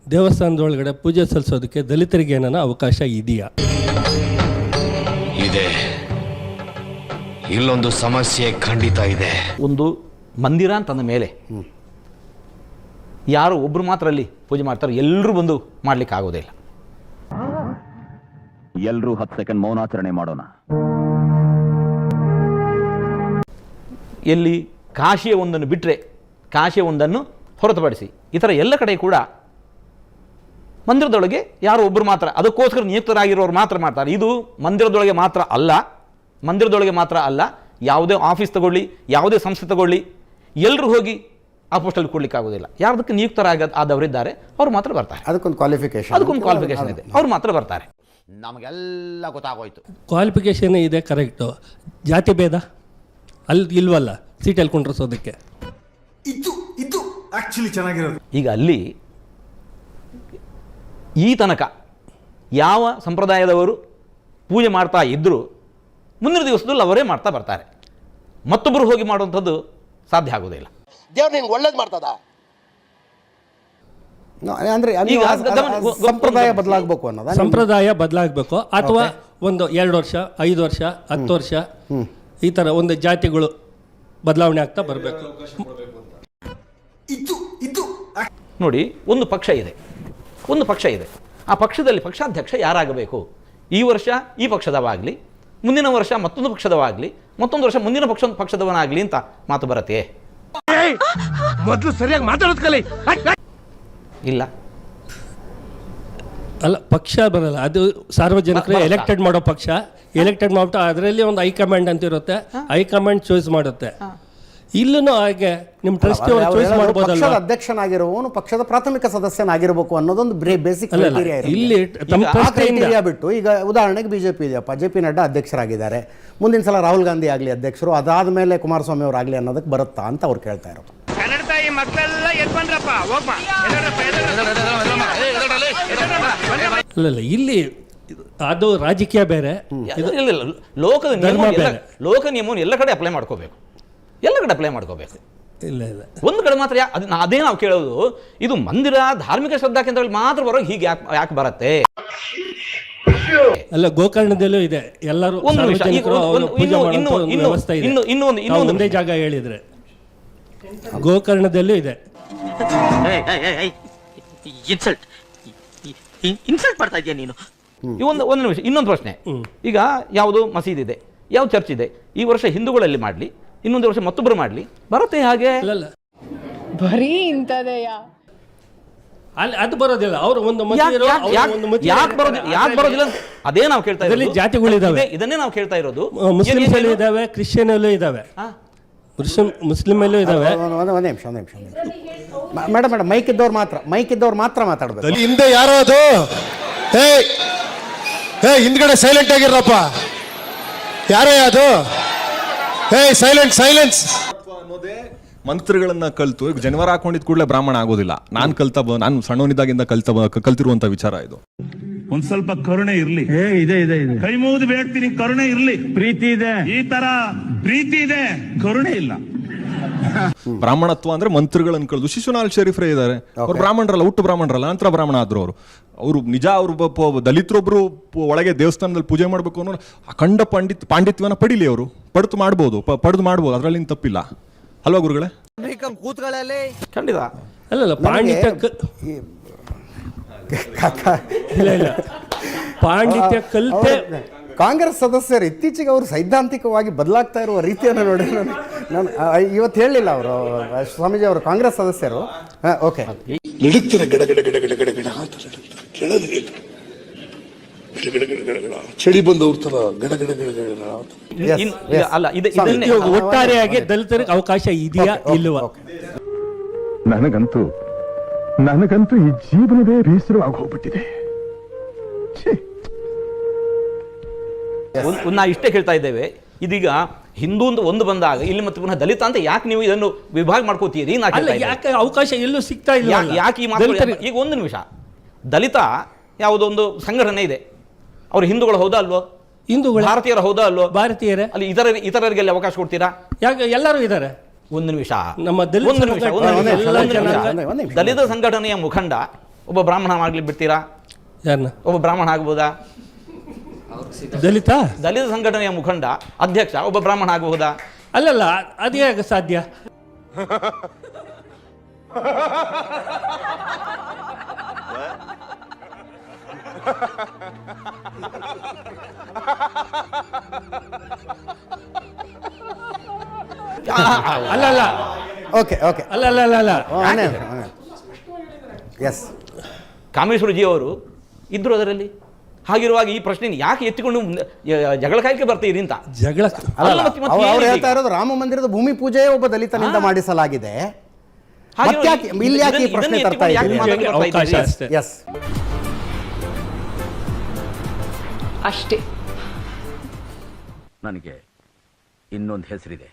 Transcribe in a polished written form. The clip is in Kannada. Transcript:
ದೇವಸ್ಥಾನದೊಳಗಡೆ ಪೂಜೆ ಸಲ್ಲಿಸೋದಕ್ಕೆ ದಲಿತರಿಗೆ ಏನಾನ ಅವಕಾಶ ಇದೆಯಾ? ಇದೆ. ಇಲ್ಲೊಂದು ಸಮಸ್ಯೆ ಖಂಡಿತ ಇದೆ. ಒಂದು ಮಂದಿರ ಅಂತಂದ ಮೇಲೆ ಯಾರು ಒಬ್ರು ಮಾತ್ರ ಅಲ್ಲಿ ಪೂಜೆ ಮಾಡ್ತಾರೆ, ಎಲ್ಲರೂ ಬಂದು ಮಾಡ್ಲಿಕ್ಕೆ ಆಗೋದಿಲ್ಲ. ಎಲ್ಲರೂ 10 ಸೆಕೆಂಡ್ ಮೌನಾಚರಣೆ ಮಾಡೋಣ. ಎಲ್ಲಿ ಕಾಶಿಯ ಒಂದನ್ನು ಬಿಟ್ಟರೆ, ಕಾಶಿಯ ಒಂದನ್ನು ಹೊರತುಪಡಿಸಿ ಇತರ ಎಲ್ಲ ಕಡೆ ಕೂಡ ಮಂದಿರದೊಳಗೆ ಯಾರು ಒಬ್ಬರು ಮಾತ್ರ, ಅದಕ್ಕೋಸ್ಕರ ನಿಯುಕ್ತರಾಗಿರೋರು ಮಾತ್ರ ಮಾಡ್ತಾರೆ. ಇದು ಮಂದಿರದೊಳಗೆ ಮಾತ್ರ ಅಲ್ಲ, ಯಾವುದೇ ಆಫೀಸ್ ತಗೊಳ್ಳಿ, ಯಾವುದೇ ಸಂಸ್ಥೆ ತಗೊಳ್ಳಿ, ಎಲ್ಲರೂ ಹೋಗಿ ಆ ಪೋಸ್ಟಲ್ಲಿ ಕೊಡ್ಲಿಕ್ಕೆ ಆಗೋದಿಲ್ಲ. ಯಾರದಕ್ಕೆ ನಿಯುಕ್ತರಾದವರಿದ್ದಾರೆ ಅವ್ರು ಮಾತ್ರ ಬರ್ತಾರೆ. ಅದಕ್ಕೊಂದು ಕ್ವಾಲಿಫಿಕೇಶನ್ ಇದೆ, ಅವ್ರು ಮಾತ್ರ ಬರ್ತಾರೆ. ನಮಗೆಲ್ಲ ಗೊತ್ತಾಗೋಯ್ತು. ಕ್ವಾಲಿಫಿಕೇಶನ್ ಇದೆ, ಕರೆಕ್ಟು. ಜಾತಿ ಭೇದ ಅಲ್ಲಿ ಇಲ್ವಲ್ಲ ಸೀಟಲ್ಲಿ ಕುಂಡ್ರಿಸೋದಕ್ಕೆ. ಇದು ಆಕ್ಚುಲಿ ಚೆನ್ನಾಗಿರೋದು. ಈಗ ಅಲ್ಲಿ ಈ ತನಕ ಯಾವ ಸಂಪ್ರದಾಯದವರು ಪೂಜೆ ಮಾಡ್ತಾ ಇದ್ದರೂ ಮುಂದಿನ ದಿವಸದಲ್ಲಿ ಅವರೇ ಮಾಡ್ತಾ ಬರ್ತಾರೆ. ಮತ್ತೊಬ್ಬರು ಹೋಗಿ ಮಾಡುವಂಥದ್ದು ಸಾಧ್ಯ ಆಗೋದಿಲ್ಲ. ದೇವ್ರು ನಿಂಗೆ ಒಳ್ಳೇದು ಮಾಡ್ತದ. ಅಂದ್ರೆ ಸಂಪ್ರದಾಯ ಬದಲಾಗಬೇಕು ಅನ್ನೋದು. ಸಂಪ್ರದಾಯ ಬದಲಾಗಬೇಕು, ಅಥವಾ ಒಂದು 2 ವರ್ಷ 5 ವರ್ಷ 10 ವರ್ಷ ಈ ಥರ ಒಂದು ಜಾತಿಗಳು ಬದಲಾವಣೆ ಆಗ್ತಾ ಬರಬೇಕು. ನೋಡಿ, ಒಂದು ಪಕ್ಷ ಇದೆ, ಆ ಪಕ್ಷದಲ್ಲಿ ಪಕ್ಷಾಧ್ಯಕ್ಷ ಯಾರಾಗಬೇಕು? ಈ ವರ್ಷ ಈ ಪಕ್ಷದವಾಗಲಿ, ಮುಂದಿನ ವರ್ಷ ಮತ್ತೊಂದು ಪಕ್ಷದವಾಗಲಿ, ಮತ್ತೊಂದು ವರ್ಷ ಮುಂದಿನ ಪಕ್ಷದವನಾಗಲಿ ಅಂತ ಮಾತು ಬರುತ್ತೆ. ಮೊದಲು ಸರಿಯಾಗಿ ಮಾತಾಡೋದು ಕಲಿ. ಇಲ್ಲ, ಅಲ್ಲ, ಪಕ್ಷ ಬರಲ್ಲ, ಅದು ಸಾರ್ವಜನಿಕರು ಎಲೆಕ್ಟೆಡ್ ಮಾಡೋ ಪಕ್ಷ. ಎಲೆಕ್ಟೆಡ್ ಮಾಡ್ಬಿಟ್ಟು ಅದರಲ್ಲಿ ಒಂದು ಹೈಕಮಾಂಡ್ ಅಂತ ಇರುತ್ತೆ, ಹೈಕಮಾಂಡ್ ಚಾಯ್ಸ್ ಮಾಡುತ್ತೆ. ಇಲ್ಲೂ ಹಾಗೆ ನಿಮ್ಮ ಟ್ರಸ್ಟಿ ಅವರು ಚಾಯ್ಸ್ ಮಾಡಬಹುದಲ್ಲ. ಪಕ್ಷದ ಅಧ್ಯಕ್ಷನಾಗಿರುವವನು ಪಕ್ಷದ ಪ್ರಾಥಮಿಕ ಸದಸ್ಯನಾಗಿರಬೇಕು ಅನ್ನೋದೊಂದು ಬೇಸಿಕ್ ಕ್ರೈಟೀರಿಯಾ ಇದೆ. ಇಲ್ಲಿ ಕ್ರೈಟೀರಿಯಾ ಬಿಟ್ಟು, ಈಗ ಉದಾಹರಣೆಗೆ ಬಿಜೆಪಿ ಇದೆಯಪ್ಪ, ಜೆ ಪಿ ನಡ್ಡಾ ಅಧ್ಯಕ್ಷರಾಗಿದ್ದಾರೆ, ಮುಂದಿನ ಸಲ ರಾಹುಲ್ ಗಾಂಧಿ ಆಗಲಿ ಅಧ್ಯಕ್ಷರು, ಅದಾದ ಮೇಲೆ ಕುಮಾರಸ್ವಾಮಿ ಅವರು ಆಗಲಿ ಅನ್ನೋದಕ್ಕೆ ಬರುತ್ತಾ ಅಂತ ಅವ್ರು ಕೇಳ್ತಾ ಇರೋದು. ಇಲ್ಲ, ಇಲ್ಲಿ ಅದು ರಾಜಕೀಯ ಬೇರೆ, ಲೋಕ ನಿಯಮವನ್ನು ಎಲ್ಲ ಕಡೆ ಅಪ್ಲೈ ಮಾಡ್ಕೋಬೇಕು. ಇಲ್ಲ, ಒಂದು ಕಡೆ ಮಾತ್ರ ಅದೇ ನಾವು ಕೇಳೋದು, ಇದು ಮಂದಿರ ಧಾರ್ಮಿಕ ಶ್ರದ್ಧಾ ಕೇಂದ್ರದಲ್ಲಿ ಮಾತ್ರ ಬರೋ, ಹೀಗೆ ಯಾಕೆ ಬರುತ್ತೆ? ಅಲ್ಲ, ಗೋಕರ್ಣದಲ್ಲೂ ಇದೆ. ಎಲ್ಲರೂ ಒಂದೇ ಜಾಗ ಹೇಳಿದ್ರೆ ಗೋಕರ್ಣದಲ್ಲೂ ಇದೆ. ಇನ್ಸಲ್ಟ್ ಮಾಡ್ತಾ ಇದೀಯ ನೀನು. ಒಂದು ನಿಮಿಷ, ಇನ್ನೊಂದು ಪ್ರಶ್ನೆ. ಈಗ ಯಾವುದು ಮಸೀದಿ ಇದೆ, ಯಾವ ಚರ್ಚ್ ಇದೆ, ಈ ವರ್ಷ ಹಿಂದೂಗಳಲ್ಲಿ ಮಾಡಲಿ, ಇನ್ನೊಂದು ವರ್ಷ ಮತ್ತೊಬ್ಬರು ಮಾಡಲಿ, ಬರುತ್ತೆ ಹಾಗೆ? ಬರೀ ಇಂಥದೆಯಾ? ಅದು ಬರೋದಿಲ್ಲ. ಅವರು ಒಂದು ಯಾಕೆ ಬರೋದಿಲ್ಲ? ಅದೇ ನಾವು ಕೇಳ್ತಾ ಇರೋದು. ಜಾತಿಗಳಿದಾವೆ, ಇದನ್ನೇ ನಾವು ಕೇಳ್ತಾ ಇರೋದು. ಮುಸ್ಲಿಮ್ಸ್ ಅಲ್ಲೂ ಇದಾವೆ, ಕ್ರಿಶ್ಚಿಯನ್ ಅಲ್ಲೂ ಇದಾವೆ, ಮುಸ್ಲಿಂ ಅಲ್ಲೂ ಇದಾವೆ. ಒಂದ್ ನಿಮಿಷ ಮೇಡಮ್, ಮೈಕ್ ಇದ್ದವ್ರು ಮಾತ್ರ ಮಾತಾಡ್ಬೇಕು. ಹಿಂದೆ ಯಾರೋ ಅದು, ಹಿಂದ್ಗಡೆ ಸೈಲೆಂಟ್ ಆಗಿರಪ್ಪ, ಯಾರೇ ಅದು, ಸೈಲೆನ್ಸ್. ಮಂತ್ರಗಳನ್ನ ಕಲ್ತು ಈಗ ಜನವರ ಹಾಕೊಂಡಿದ್ ಕೂಡಲೇ ಬ್ರಾಹ್ಮಣ ಆಗೋದಿಲ್ಲ. ನಾನು ಸಣ್ಣವನಿದ್ದಾಗಿಂದ ಕಲ್ತಿರುವಂತ ವಿಚಾರ ಇದು. ಒಂದ್ ಸ್ವಲ್ಪ ಕರುಣೆ ಇರ್ಲಿ. ಇದೆ ಕೈ ಮುಗಿದು ಬೇಡ್ತೀನಿ, ಕರುಣೆ ಇರ್ಲಿ. ಪ್ರೀತಿ ಇದೆ, ಈ ತರ ಪ್ರೀತಿ ಇದೆ, ಕರುಣೆ ಇಲ್ಲ. ಬ್ರಾಹ್ಮಣತ್ವ ಅಂದ್ರೆ ಮಂತ್ರಗಳನ್ನು ಕಳೆದು ಶಿಶುನಾಳ್ ಶರೀಫ್ರೇ ಇದ್ದಾರೆ, ಅವ್ರು ಬ್ರಾಹ್ಮಣರಲ್ಲ, ಹುಟ್ಟು ಬ್ರಾಹ್ಮಣರಲ್ಲ, ನಂತರ ಬ್ರಾಹ್ಮಣ ಆದ್ರು ಅವರು ನಿಜ. ಅವರು ದಲಿತರೊಬ್ರು ಒಳಗೆ ದೇವಸ್ಥಾನದಲ್ಲಿ ಪೂಜೆ ಮಾಡ್ಬೇಕು ಅನ್ನೋ ಅಖಂಡ ಪಾಂಡಿತ್ಯವನ್ನ ಪಡಿಲಿ, ಅವರು ಪಡೆದು ಮಾಡ್ಬೋದು, ಅದ್ರಲ್ಲಿ ತಪ್ಪಿಲ್ಲ ಅಲ್ವಾ ಗುರುಗಳೇ? ಖಂಡಿತ. ಅಲ್ಲ, ಪಾಂಡಿತ್ಯ ಪಾಂಡಿತ್ಯ ಕಲಿತೆ. ಕಾಂಗ್ರೆಸ್ ಸದಸ್ಯರು ಇತ್ತೀಚೆಗೆ ಅವರು ಸೈದ್ಧಾಂತಿಕವಾಗಿ ಬದಲಾಗ್ತಾ ಇರುವ ರೀತಿಯನ್ನು ನೋಡಿ ನಾನು ಇವತ್ತು ಹೇಳಲಿಲ್ಲ. ಅವರು ಸ್ವಾಮೀಜಿ ಅವರು ಕಾಂಗ್ರೆಸ್ ಸದಸ್ಯರು. ಓಕೆ, ಚಳಿ ಬಂದವ್ರ ತರ ಒಟ್ಟಾರೆಯಾಗಿ ದಲಿತರಿಗೆ ಅವಕಾಶ ಇದೆಯಾ ಇಲ್ವಾ? ನನಗಂತೂ ಈ ಜೀವನವೇ ಬೇಸರವಾಗಿ ಹೋಗ್ಬಿಟ್ಟಿದೆ. ನಾವು ಇಷ್ಟೇ ಕೇಳ್ತಾ ಇದ್ದೇವೆ. ಇದೀಗ ಹಿಂದೂ ಅಂತ ಒಂದು ಬಂದಾಗ ಇಲ್ಲಿ ಮತ್ತೆ ಪುನಃ ದಲಿತ ಅಂತ ಯಾಕೆ ನೀವು ಇದನ್ನು ವಿಭಾಗ ಮಾಡ್ಕೋತೀರಿ? ಯಾಕೆ ಅವಕಾಶ ಎಲ್ಲೂ ಸಿಗ್ತಾ ಇಲ್ಲ? ಯಾಕೆ ಈ ಮಾತು? ಈಗ ಒಂದು ನಿಮಿಷ, ದಲಿತ ಯಾವುದೋ ಒಂದು ಸಂಘಟನೆ ಇದೆ, ಅವರು ಹಿಂದೂಗಳು ಹೌದಾ ಅಲ್ವೋ? ಹಿಂದೂಗಳು ಭಾರತೀಯರು ಹೌದಾ ಅಲ್ವೋ? ಭಾರತೀಯರೇ. ಅಲ್ಲಿ ಇತರರಿಗೆ ಅವಕಾಶ ಕೊಡ್ತೀರಾ? ಯಾಕೆ ಎಲ್ಲರೂ ಇದ್ದಾರೆ? ಒಂದು ನಿಮಿಷ, ನಮ್ಮ ದಲಿತ ಸಂಘಟನೆಯ ಮುಖಂಡ ಒಬ್ಬ ಬ್ರಾಹ್ಮಣ ಆಗ್ಲಿಕ್ಕೆ ಬಿಡ್ತೀರಾ? ಯಾರನ್ನ? ಒಬ್ಬ ಬ್ರಾಹ್ಮಣ ಆಗ್ಬೋದಾ? ದಲಿತ ದಲಿತ ಸಂಘಟನೆಯ ಮುಖಂಡ ಅಧ್ಯಕ್ಷ ಒಬ್ಬ ಬ್ರಾಹ್ಮಣ ಆಗಬಹುದಾ? ಅಲ್ಲಲ್ಲ, ಅದು ಹೇಗೆ ಸಾಧ್ಯ? ಅಲ್ಲಲ್ಲ ಓಕೆ ಓಕೆ ಅಲ್ಲಲ್ಲ ಎಸ್, ಕಾಮೇಶ್ವರಜಿ ಅವರು ಇದ್ರು ಅದರಲ್ಲಿ. ಹಾಗಿರುವಾಗ ಈ ಪ್ರಶ್ನೆ ಯಾಕೆ ಎತ್ತಿಕೊಂಡು ಜಗಳ ಕಾಯ್ಕೆ ಬರ್ತೀರಿ ಅಂತ? ಜಗಳ ಅಲ್ಲ, ಮತ್ತೆ ಅವ್ರು ಏನಿದೆ ಹೇಳ್ತಾ ಈಗ? ಇರೋದು ರಾಮ ಮಂದಿರದ ಭೂಮಿ ಪೂಜೆಯೇ ಒಬ್ಬ ದಲಿತನಿಂದ ಮಾಡಿಸಲಾಗಿದೆ. ಹಾಗಿರುವಾಗ ಮತ್ತ್ಯಾಕೆ ಇಲ್ಲಿ ಯಾಕೆ ಈ ಪ್ರಶ್ನೆ ಇದನ್ನ ತರ್ತಾ ಎತ್ತಿಕೊಂಡು ಯಾಕೆ ಇದ್ದೀರಿ? ಮಾತಾಡ್ತಾ ಅವಕಾಶ ಇದ್ದೀರಿ? ಅಷ್ಟೇ. ಎಸ್, ಅಷ್ಟೇ. ನನಗೆ ಇನ್ನೊಂದು ಹೆಸರಿದೆ.